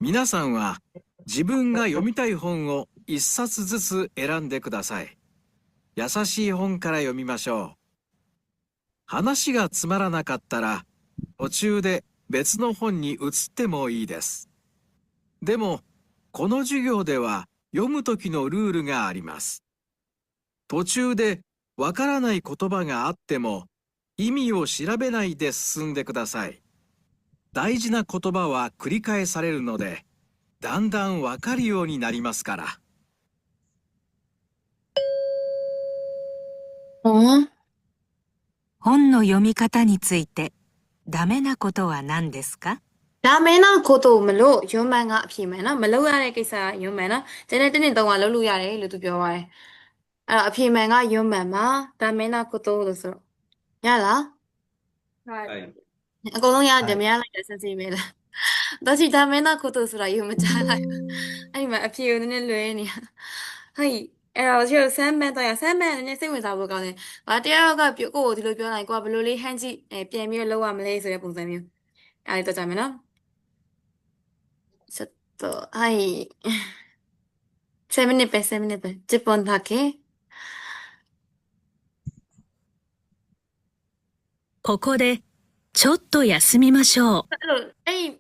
皆さんは自分が読みたい本を一冊ずつ選んでください。優しい本から読みましょう。話がつまらなかったら途中で別の本に移ってもいいです。でも、この授業では読むときのルールがあります。途中でわからない言葉があっても意味を調べないで進んでください。大事な言葉は繰り返されるので、だんだんわかるようになりますから。本の読み方についてダメなことは何ですか？ダメなことမလို့ယွန်းမန်ကအဖြေမယ်နော်မလုပ်ရတဲ့ကိစ္စကယွန်းမန်နော်ကျန်တဲ့တစ်နှစ်သုံးကလုပ်လို့ရတယ်လို့သူပြောသွားတယ်အဲ့တော့အဖြေမှန်ကယွန်းမန်ပါဒါမင်းနာကိုတိုးလို့ဆိုတော့ရလားအကုန်လုံးရတယ်မရလိုက်တဲ့စစီပဲလားဒါရှိဒါမင်းနာကိုတိုးဆိုတာယွန်းမချလိုက်အဲ့ဒီမှာအဖြေကိုနည်းနည်းလွဲနေဟိအဲ့တော့ကျဆမ်းမန်တော့ရဆမ်းမန်နည်းနည်းစိတ်ဝင်စားဖို့ကောင်းတယ်။ဘာတရားကကိုကိုဒီလိုပြောလိုက်ကိုကဘယ်လိုလေးဟန်းကြည့်ပြန်ပြီးတော့လောက်ရမလဲဆိုတဲ့ပုံစံမျိုးအဲ့ဒါတော့ကြမယ်နော်ちょっと、はい。7分、7分。10分だけ。ここでちょっと休みましょう。အဲ့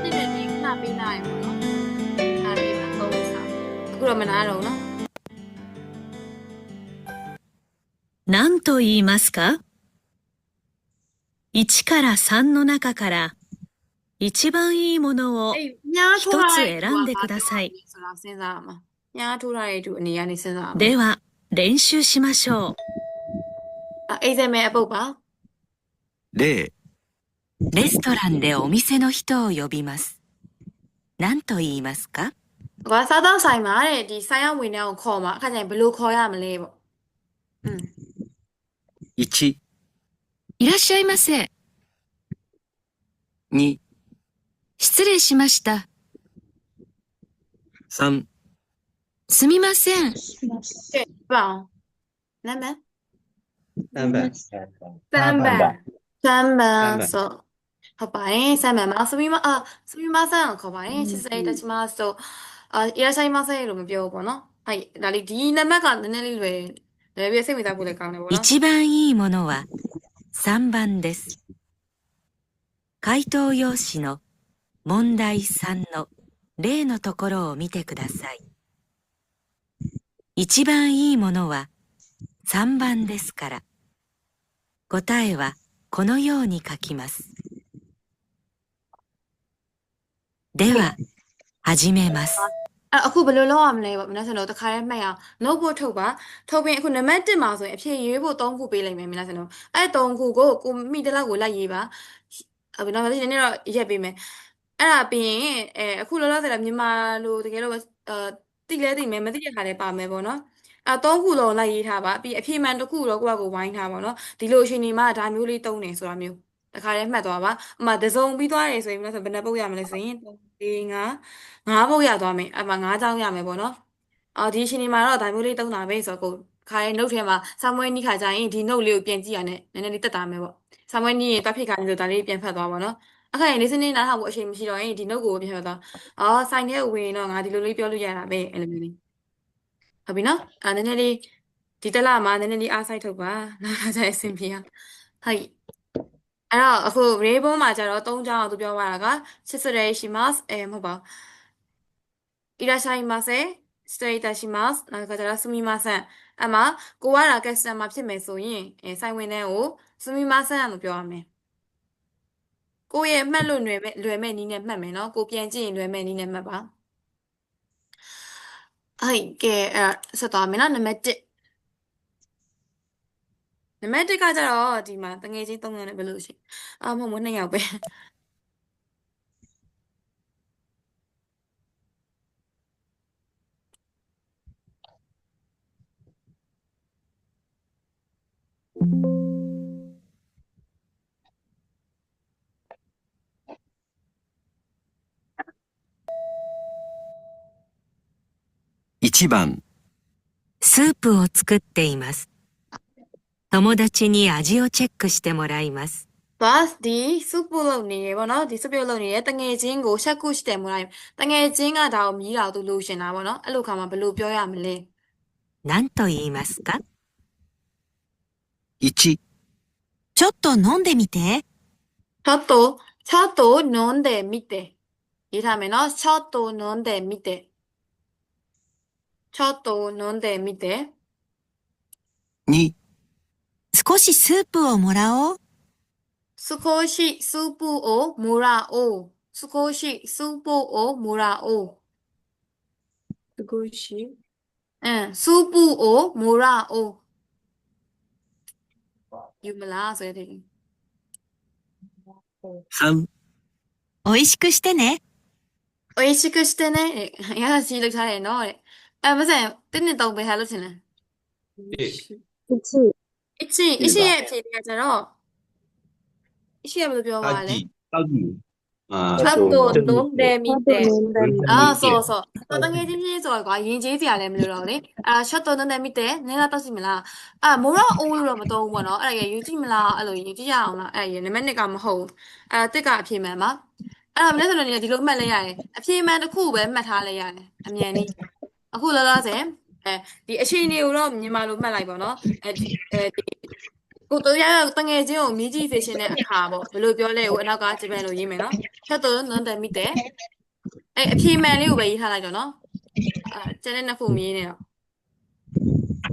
ဒီနေ့ခဏပေးလိုက်ပါတော့။အားပေးပါသုံးစား။အခုတော့မနာတော့ဘူးနော်「何と言いますか？ 1から3の中から一番いいものを一つ選んでください。では、練習しましょう。例、レストランでお店の人を呼びます。何と言いますか？စားတော့ဆိုင်မှာတဲ့ဒီဆိုင်ရောက်ဝင်တဲ့ကိုခေါ်မှာအခါကျရင်ဘယ်လိုခေါ်ရမလဲပေါ့1、いらっしゃいませ。2、失礼しました。3、すみません。တဲ့ပေါ့နာမည်3番。3番そうဟုတ်ပါတယ်3番မှာすみませんခေါ်ပါတယ်失礼いたしますといらっしゃいませလို့မပြောဘူးပေါ့နော်はいဒါလေးဒီနံပါတ်ကနည်းနည်းလေးလွယ်ပြီးစိတ်ဝင်စားဖို့လည်းကောင်းတယ်ပေါ့နော်一番いいものは3番です。回答用紙の問題3の例のところを見てください。一番いいものは3番ですから、答えはこのように書きます。では、始めます。အခုဘယ်လိုလုပ်ရမလဲပေါ့မင်းတို့တခါတည်းမှတ်ရအောင်လုပ်ဖို့ထုတ်ပါထုတ်ပြီးအခုနံပါတ်1မှာဆိုရင်အဖြေရွေးဖို့3ခုပေးလိုက်မယ်မင်းတို့အဲ့3ခုကိုမိတလောက်ကိုလိုက်ရေးပါအခုနောက်တစ်နေ့တော့ရက်ပေးမယ်အဲ့ဒါပြီးရင်အခုလောလောဆယ်တော့မြန်မာလိုတကယ်လို့တိလဲတိမယ်မတိတဲ့ခါလည်းပါမယ်ပေါ့နော်3ခုလုံးလိုက်ရေးထားပါပြီးအဖြေမှန်တစ်ခုတော့ကိုယ့်ကိုဝိုင်းထားပါတော့ဒီလိုအချိန်ဒီမှာဒါမျိုးလေးတုံးနေဆိုတာမျိုးတခါတည်းမှတ်သွားပါအမှတစုံပြီးသွားတယ်ဆိုရင်ဘယ်နှပုတ်ရမလဲဆိုရင်3 4 5ပုတ်ရသွားမယ်အမှ5ချောင်းရမယ်ပေါ့နော်ဒီအချိန်ဒီမှာတော့ဒါမျိုးလေးတုံးတာပဲဆိုတော့ကိုခါရဲ note ထဲမှာစာမွေးနီးခါကြရင်ဒီ note လေးကိုပြန်ကြည့်ရနဲ့နည်းနည်းလေးတက်တာမယ်ပေါ့စာမွေးနီးရင်တွက်ဖြစ်ခါနေလို့ဒါလေးပြန်ဖတ်သွားပါတော့အခါရင်လေးစနေနားထောင်ဖို့အချိန်မရှိတော့ရင်ဒီ note ကိုပြန်ဖတ်သွားဆိုင်ထဲဝင်တော့ငါဒီလိုလေးပြောလို့ရတာပဲအဲ့လိုမျိုးလေးဟုတ်ပြီနော်နည်းနည်းလေးဒီတက်လာမှာနည်းနည်းလေးအားစိုက်ထုတ်ပါနောက်ခါကျရင်အဆင်ပြေအောင်ဟုတ်အဲ့တော့အခု rainbow မှာကျတော့3ချောင်းအောင်သူပြောသွားတာက失礼しますမဟုတ်ပါいらっしゃいませ失礼いたしますနောက်ကကျတော့すみませんအမှကိုကကက်စတမာဖြစ်မယ်ဆိုရင်ဆိုင်ဝင်တဲ့ကိုすみませんလို့ပြောရမယ်ကိုရဲ့မှတ်လို့လွယ်မဲ့နည်းနဲ့မှတ်မယ်နော်ကိုပြန်ကြည့်ရင်လွယ်မဲ့နည်းနဲ့မှတ်ပါဟုတ်ကဲဆက်သွားမယ်နော်နံပါတ်1နံပါတ်1ကကျတော့ဒီမှာတငယ်ချင်း3ယောက်နဲ့ဘယ်လိုရှိမဟုတ်ဘူး2ယောက်ပဲ1番、スープを作っています。友達に味をチェックしてもらいます。bus ဒီစုပုတ်လုပ်နေရပေါ့နော်ဒီစုပြုတ်လုပ်နေရတငယ်ချင်းကိုရှက်ကုရှိတယ်မို့လားတငယ်ချင်းကဒါကိုမြည်တာသူလိုရှင်တာပေါ့နော်အဲ့လိုခါမှာဘယ်လိုပြောရမလဲ 何と言いますか？ 1、ちょっと飲んでみて。 chato nonde mite ရေးထားမယ်နော် chato nonde mite chato nonde mite 2、少しスープをもらおう。少しスープをもらおう少しスープをもらおう少しスープをもらおうယူမလားဆိုတဲ့ 3、美味しくしてね。おいしくしてね優しいလို့ထားတယ်နော်တဲ့မစံတင်းနဲ့တောင်းပေးထားလို့ရှင်လားအချင်းရဲ့အဖြေတွေကကျတော့အချင်းကဘယ်လိုပြောပါလဲ တောက်ကြည့်အာ chato nonde mite ဆိုတငယ်ချင်းချင်းဆိုတော့ကွာရင်ကျေးစရာလည်းမလိုတော့လေchato nonde mite နင်းလာတော့စီမလားမိုးရအိုးလို့တော့မတော့ဘူးပေါ့နော်အဲ့ဒါယူကြည့်မလားအဲ့လိုယူကြည့်ရအောင်လားအဲ့ရနံပါတ်1ကမဟုတ်တစ်ကအဖြေမှန်ပါအဲ့တော့မနေ့ဆိုလည်းဒီလိုမှတ်လဲရတယ်အဖြေမှန်တစ်ခုပဲမှတ်ထားလဲရတယ်အမြန်လေးအခုလောလောဆယ်ဒီအချိန်တွေကိုတော့မြန်မာလိုမှတ်လိုက်ပါတော့ကိုတို့ရတငယ်ချင်းကိုမြည်ကြည့်ဖေရှင်တဲ့အခါပေါ့ဘယ်လိုပြောလဲကိုအနောက်ကဂျပန်လိုရေးမယ်နော် chato nonde mite အဖြေမှန်လေးကိုပဲရေးထားလိုက်တော့နော်ကျန်တဲ့နှစ်ခုမရေးနဲ့တော့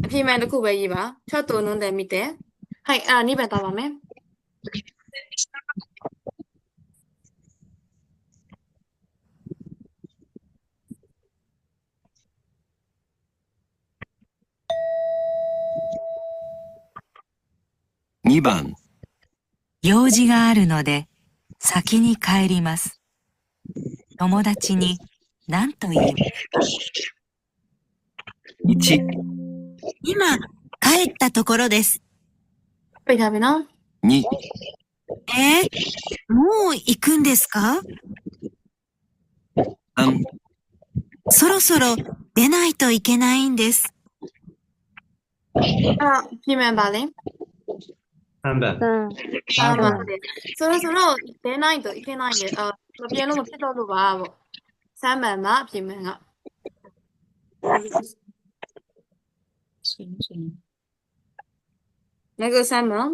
အဖြေမှန်တစ်ခုပဲရေးပါchato nonde mite ဟိုက်နိဗ္ဗာန်သွားပါမယ်2番、用事があるので先に帰ります。友達に何と言いますか1、今帰ったところです。 ပြထားပြီနော် 2、もう行くんですか？ 3、そろそろ出ないといけないんです。ပြင်မှန်ပါလေ 3番ဆိုတော့တဲနိုင်တော့အပြင်နိုင်တယ်မပြေလို့မဖြစ်တော့လို့ပါပေါ့3မှန်မှာပြင်မှန်ကငါက3မှန်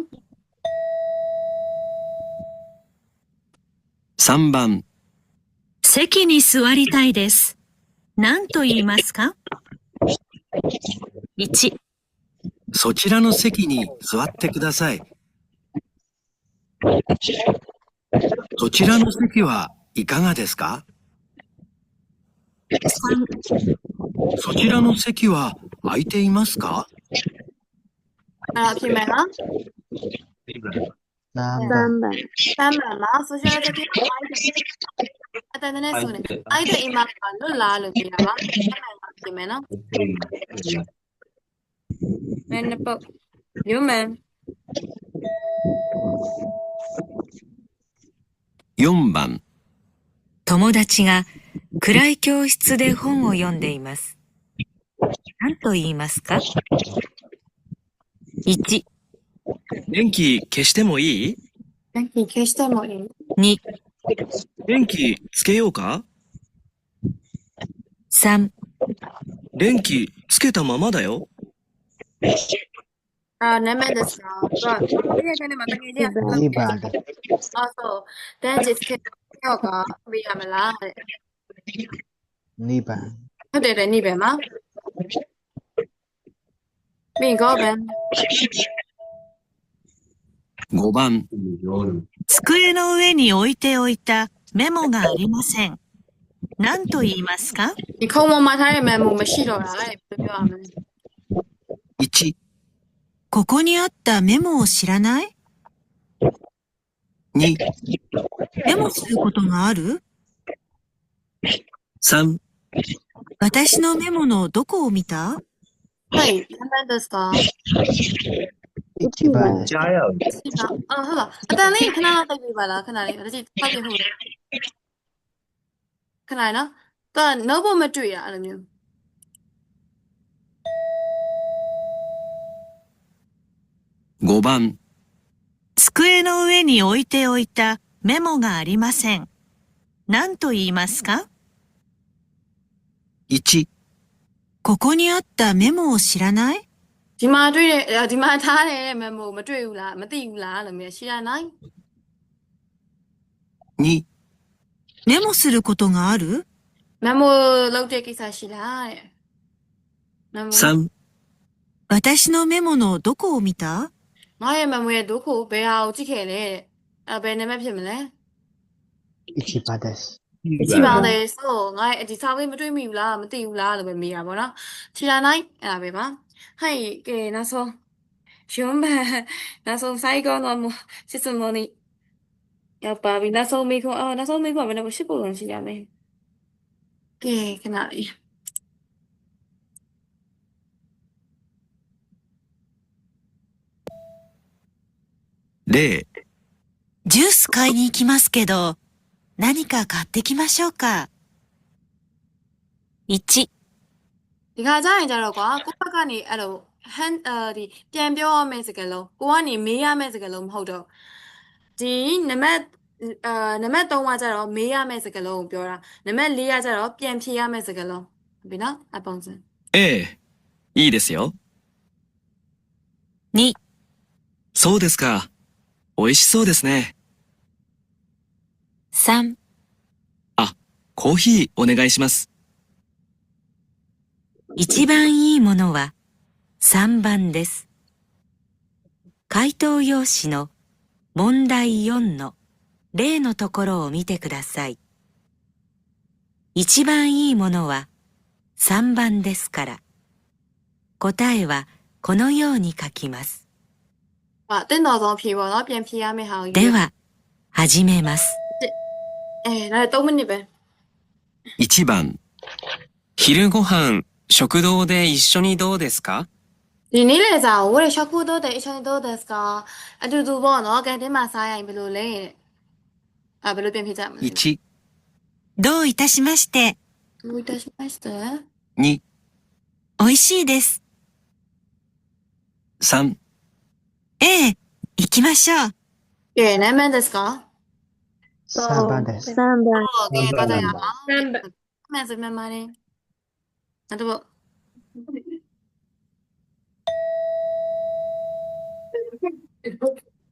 3番、席に座りたいです。何と言いますか？ 1、そちらの席に座ってください。そちらの席はいかがですか？ 3、そちらの席は空いていますか？ ပြင်မှန်က 3番3မှန်မှာ social security အတန်းနဲ့ဆိုနေအဲ့ဒီအိမ်မှာလွတ်လာလို့ပြောတာပါ3မှန်မှာပြင်မယ်နော်မင်းပုတ်ယူမယ် 4番、友達が暗い教室で本を読んでいます。何と言いますか？ 1、電気消してもいい？電気消してもいい2、電気つけようか？ 3、電気つけたままだよ。နာမည်ですかဒီကနေမှာတကယ်ကြီး2番そう電気つけようかပြရမလားတဲ့ 2番ဟုတ်တယ်နိဗ္ဗာန်မှာမင်းကောပဲ 5番、机の上に置いておいたメモがありません。何と言いますか？ ဒီခုံပေါ်မှာထားတဲ့ memo မရှိတော့တာလေပြောရမယ် 1、ここにあったメモを知らない？ 2、メモすることがある？ 3、私のメモのどこを見た？ はい何ですか1番ကြားရအောင် ဟုတ်လားအတန်လေးခဏလောက်တိုက်ပြပါလားခဏလေးဒါကြည့်ဖောက်ပြဖို့ခဏနော်တော့ notebook မတွေ့ရအဲ့လိုမျိုး 5番、机机の上に置いておいたメモがありません。何と言いますか？ 1、ここにあったメモを知らない？ ဒီမှာတွေ့တဲ့ဒီမှာထားတဲ့ memo မတွေ့ဘူးလားမသိဘူးလားလို့မျိုးရှိရနိုင် 2、メモすることがある？ memo လုပ်တဲ့ကိစ္စရှိလားတဲ့ memo 3、私のメモのどこを見た？ ငါရဲ့ memo ရဲ့ဒုက္ခဘယ်ဟာကိုကြည့်ခဲ့လဲတဲ့ဘယ်နာမည်ဖြစ်မလဲ 一番です。 ကြည့်ပါလေဆိုငါရဲ့ဒီစာလေးမတွေ့မိဘူးလားမသိဘူးလားလို့ပဲမေးတာပေါ့နော်ခြေလာနိုင်အဲ့ဒါပဲပါဟဲ့ကဲနောက်ဆုံးရုံးပါနောက်ဆုံးစိုက်ကောတော့စစ်စမနီရောက်ပါပြီနောက်ဆုံးမေးခွန်းနောက်ဆုံးမေးခွန်းကဘယ်နဲ့ရှစ်ပုံလုံးရှိရမလဲကဲခဏလေး 0、ジュース買いに行きますけど、何か買ってきましょうか。1、ဒီခါကျရင်ကြတော့ကွာကိုယ့်ဘက်ကနေအဲ့လိုဒီပြန်ပြောရမယ့်စကားလုံးကိုကနေမေးရမယ့်စကားလုံးမဟုတ်တော့ဒီနံပါတ်နံပါတ်3ကကျတော့မေးရမယ့်စကားလုံးကိုပြောတာနံပါတ်4ကကျတော့ပြန်ဖြေရမယ့်စကားလုံးဟုတ်ပြီနော်အပုံစံ ええ、いいですよ。 2、そうですか。美味しそうですね。 3、あ、コーヒーお願いします。一番いいものは3番です。回答用紙の問題4の例のところを見てください。一番いいものは3番ですから、答えはこのように書きます。တင်းတော်ဆုံးဖြေပေါ့နော်ပြန်ဖြေရမယ့်ဟာကိုでは、始めます。ဒါ3မိနစ်ပဲ 1番、昼ご飯、食堂で一緒にどうですか？ ဒီနေ့လေစာကိုတဲ့ရှောက်ခုတော့တဲ့အချင်းတော့ですかအတူတူပေါ့နော်ကန်တင်းမှာစားရင်ဘယ်လိုလဲတဲ့ဘယ်လိုပြန်ဖြေကြမလဲ 1、どういたしまして。どういたしまして2、美味しいです。 3、ええ、行きましょう。 ကဲနာမည်ですか三番です。 ဟုတ်ကဲသွားကြရအောင်မှန်စမှန်ပါတယ်နောက်တော့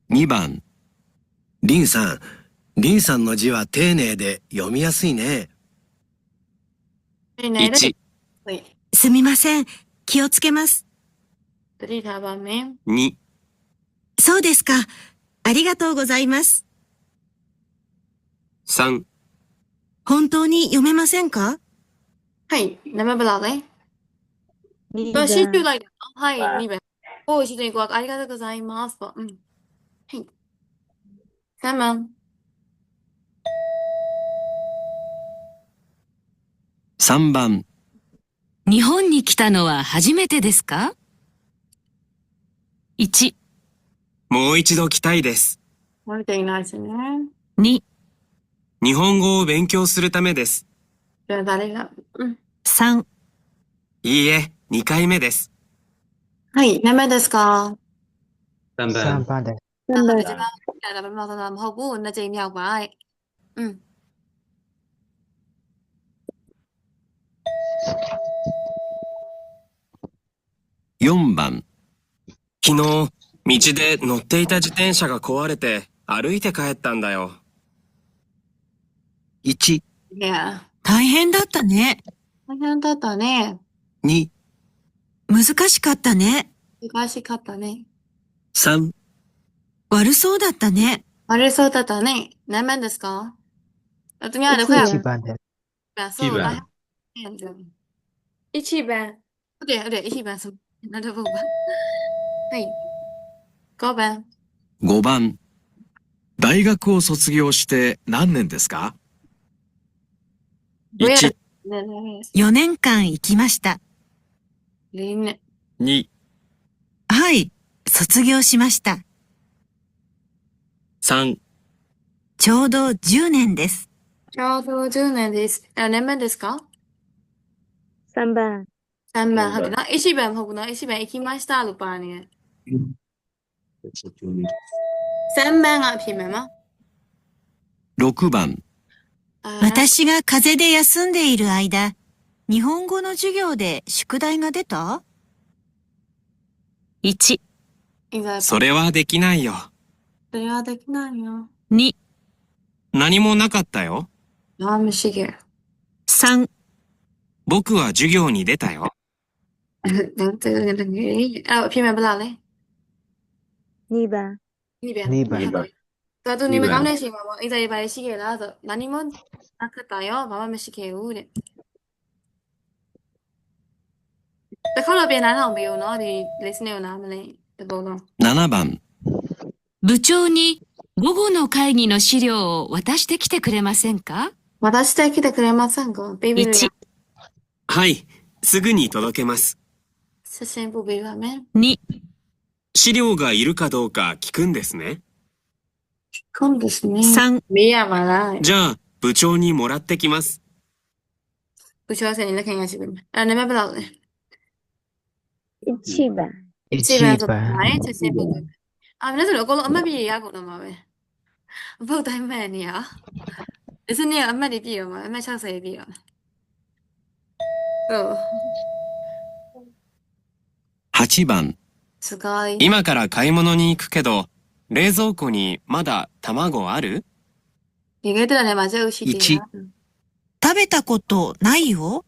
2番。リンさん、リンさんの字は丁寧で読みやすいね。 နေနေတဲ့ 1、 ဟုတ် すみません。気をつけます。 တတိထားပါမယ် 2、そうですか。ありがとうございます。 3、本当に読めませんか？ ဟုတ်နာမည်ဘယ်လောက်လဲတော့ရှိပြလိုက်တာဟုတ်နိပဲကိုရှိတယ်ကိုကအာရီဂါတိုဂိုဇိုင်းမတ်ပေါ့ဟုတ်ဆမ်မန် 3番。日本に来たのは初めてですか？ 1、もう一度来たいです。 ဝတ်တင်လာရှင်နော် 2、日本語を勉強するためです。 ပြန်သားလေးက3、いいえ、2回目です。はいနာမည်ですか三番です。ဒါပဲကျွန်တော်ဒါပဲမဟုတ်တာမဟုတ်ဘူးနှစ်ကြိမ်မြောက်ပါတဲ့4番。昨日、道で乗っていた自転車が壊れて歩いて帰ったんだよ。 1、 いや大変だったね。大変だったね2、難しかったね。難しかったね3、悪そうだったね。悪そうだったね何番ですかသူများတော့ခွဲရ一番です。そうだ一番ဟုတ်တယ်一番そうနောက်တစ်ပုဒ်ပါはい5番5番。大学を卒業して何年ですか？ 1、 4年間行きました。 4နှစ် 2、はい、卒業しました。 3、ちょうど10年です。 ちょうど10年です何番ですか3番。 3番ဟုတ်တယ်နော်1番မဟုတ်ဘူးနော်1番行きましたလို့ပါနေတယ် 3番がအဖြစ်မယ်နော် 6番、 私が風邪で休んでいる間、日本語の授業で宿題が出た？ 1、それはできないよ。 တရားできないよ 2、何もなかったよ。 ဘာမှမရှိခဲ့ 3、僕は授業に出たよ。 ဘူးအဲ့တော့အဖြစ်မယ်ဘယ်လောက်လဲ 2番、 2番 2番 တော်သူနေမကောင်းတဲ့အချိန်မှာပေါ့အိမ်စာရေးပါရှိခဲ့လားဆို何もなかったよဘာမှမရှိခဲ့ဘူးတဲ့တစ်ခါတော့ပြန်နားထောင်ပေးဦးနော်ဒီ listening ကိုနားမလဲဒီပုံလုံး 7番、部長に午後の会議の資料を渡してきてくれませんか？渡してきてくれませんかပေးပြီးလို့ 1、はい、すぐに届けます。 ဆက်ရှင်ပို့ပေးပါမယ် 2、資料がいるかどうか聞くんですね。 ခုန်ですね3、 မေးရမှာလား じゃあ、部長にもらってきます。 ဘူချောဆန်လက်ခံရရှိပြီအဲ့နံပါတ်ဘယ်လောက်လဲ 1番、 7番ဆို 1番 ပါတယ်ဆက်ရှင်ပို့ပေးမယ်အာမင်းတို့အကုန်လုံးအမှတ်ပြည့်ရကုန်တော့မှာပဲအဖို့တိုင်းမှန်နေရဒီစနေ့ကအမှတ်တွေပြည့်ရမှာအမှတ်60ပြည့်ရမှာဟုတ် 8番、すごい今から買い物に行くけど、冷蔵庫にまだ卵ある？ ဒီကဲတဲ့လည်းမကျုပ်ရှိသေးတယ် 食べたことないよ。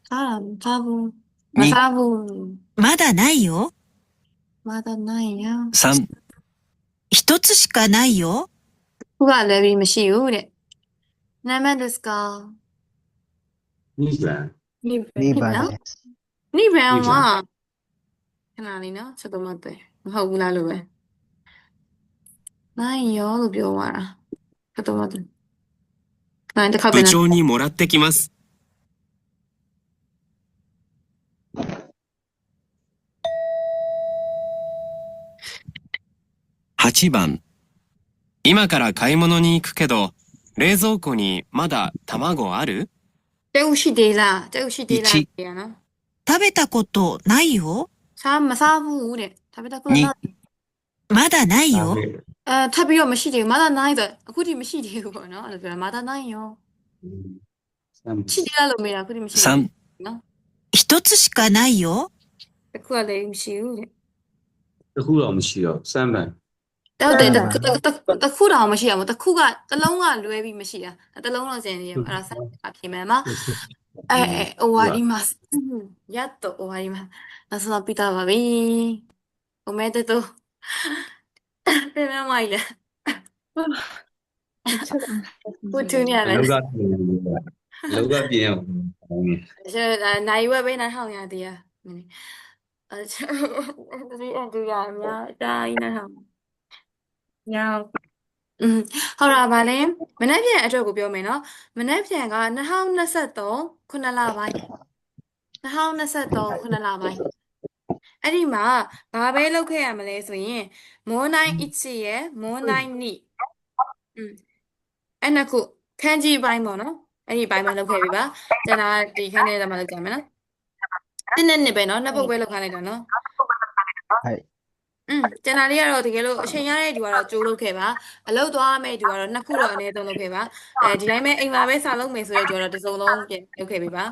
စားတာမစားဘူးမစားဘူး まだないよ。 まだないよ3、一つしかないよ。 ခုကလည်းပြီးမရှိဘူးတဲ့နာမည်ですか2番2 2番です。 2番はခဏလေးနော်ချက်တော့မသိမဟုတ်ဘူးလားလို့ပဲないよလို့ပြောသွားတာချက်တော့မသိနိုင်တစ်ခါ 部 ပြန် 長にもらってきます。 8番、今から買い物に行くけど、冷蔵庫にまだ卵ある？ ကျုပ်ရှိသေးလားကျုပ်ရှိသေးလားပြန်နော် 食べたことないよ。 စားမစားဘူးတဲ့食べたことないまだないよ。 ထပ်ပြီးတော့မရှိသေးဘူးまだないဆိုအခုထိမရှိသေးဘူးပေါ့နော်အဲ့လိုပြောまだないよရှိသေးလားလို့မေးတာအခုထိမရှိသေးဘူး 3、နော် 一つしかないよ。 အခုကလည်းမရှိဘူးတဲ့ တခုတော့မရှိတော့3番 တော့တဲ့တစ်ခုတောင်မရှိရဘူးတစ်ခုကတစ်လုံးကလွဲပြီးမရှိတာတစ်လုံးတော့ကျန်နေရအဲ့ဒါဆက်အပြင်မှာ終わりますやっと終わります夏のピタはビーおめでとうペメマイレพูดถึงเนี่ยนะ လောကပြင်အောင် နိုင်ဝဲပေးနေထောင်ရသေးอ่ะဒီအတူရအများအတိုင်းနဲ့ထောင်ညောင်းဟုတ်လားဗာလဲမနေ့ပြန်အတွက်ကိုပြောမယ်နော်မနေ့ပြန်က2023ခုနှစ်လပိုင်း2023ခုနှစ်လပိုင်းအဲ့ဒီမှာဘာပဲလုပ်ခဲ့ရမလဲဆိုရင်မိုးနိုင်1ရဲ့မိုးနိုင်2အဲ့နှစ်ခုခန်းကြီးပိုင်းပေါ့နော်အဲ့ဒီပိုင်းမှာလုပ်ခဲ့ပြီပါကျန်တာဒီခန်းထဲမှာလုပ်ကြမယ်နော်တင်းနဲ့ပဲနော်နှစ်ပုတ်ပဲလုပ်ခိုင်းလိုက်တာနော် はい ကျန်တာလေးကတော့တကယ်လို့အချိန်ရတဲ့ဒီကတော့ကြိုးလုပ်ခဲ့ပါအလုပ်သွားမယ်ဒီကတော့နှစ်ခုတော့အနည်းဆုံးလုပ်ခဲ့ပါဒီတိုင်းပဲအိမ်မှာပဲစာလုပ်မယ်ဆိုတဲ့ဒီကတော့တစ်စုံလုံးပြန်လုပ်ခဲ့ပြီပါ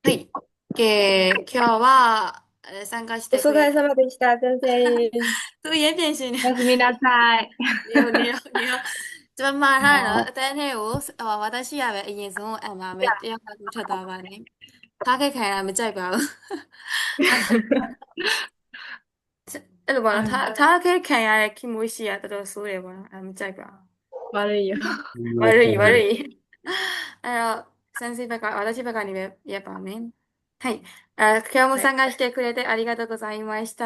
はいကဲ今日は参加してお疲れ様でした、先生。သူရေးပြင်ရှင်နေ おやすみなさい。နေကျွန်မမှားထားတယ်နော်အတန်းထဲကို私ရပဲအရင်ဆုံးအမှမယ်တယောက်ကသူထပ်သွားပါတယ်ထားခဲ့ခံရတာမကြိုက်ပါဘူးအဲ့လိုပါနော်ထားခဲ့ခံရတဲ့ခီမိုရှိရတော်တော်ဆိုးတယ်ပေါ့နော်အဲ့မကြိုက်ပါဘူး 悪いよ。悪いအဲ့တော့先生ဘက်က私ဘက်ကနေပဲရပ်ပါမယ်はい今日も参加してくれてありがとうございました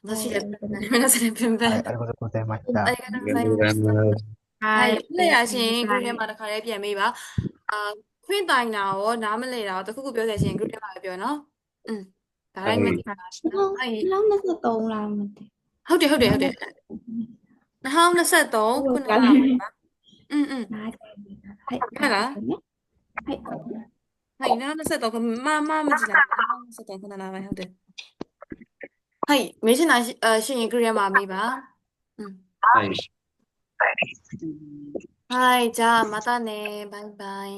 私です皆さん分はい、娩ありがとうございました。ありがとうございましたはいလဲရရှင် group ထဲမှာတစ်ခါလေးပြန်မေးပါခွင့်တိုင်တာရောနားမလဲတာရောတစ်ခုခုပြောတယ်ရှင် group ထဲမှာပဲပြောနော်ဒါတိုင်းမသိပါဘူးနောက်23လားမသိ ဟုတ်တယ်2023ခုနှစ်လပါဟုတ်လားはい。はい2023ခုမကြည့်လား2023ခုနှစ်လပဲဟုတ်တယ်はいမေးချင်တာရှိရင် Korean မှာမေးပါอืม はい。はいじゃあまたねバイバイ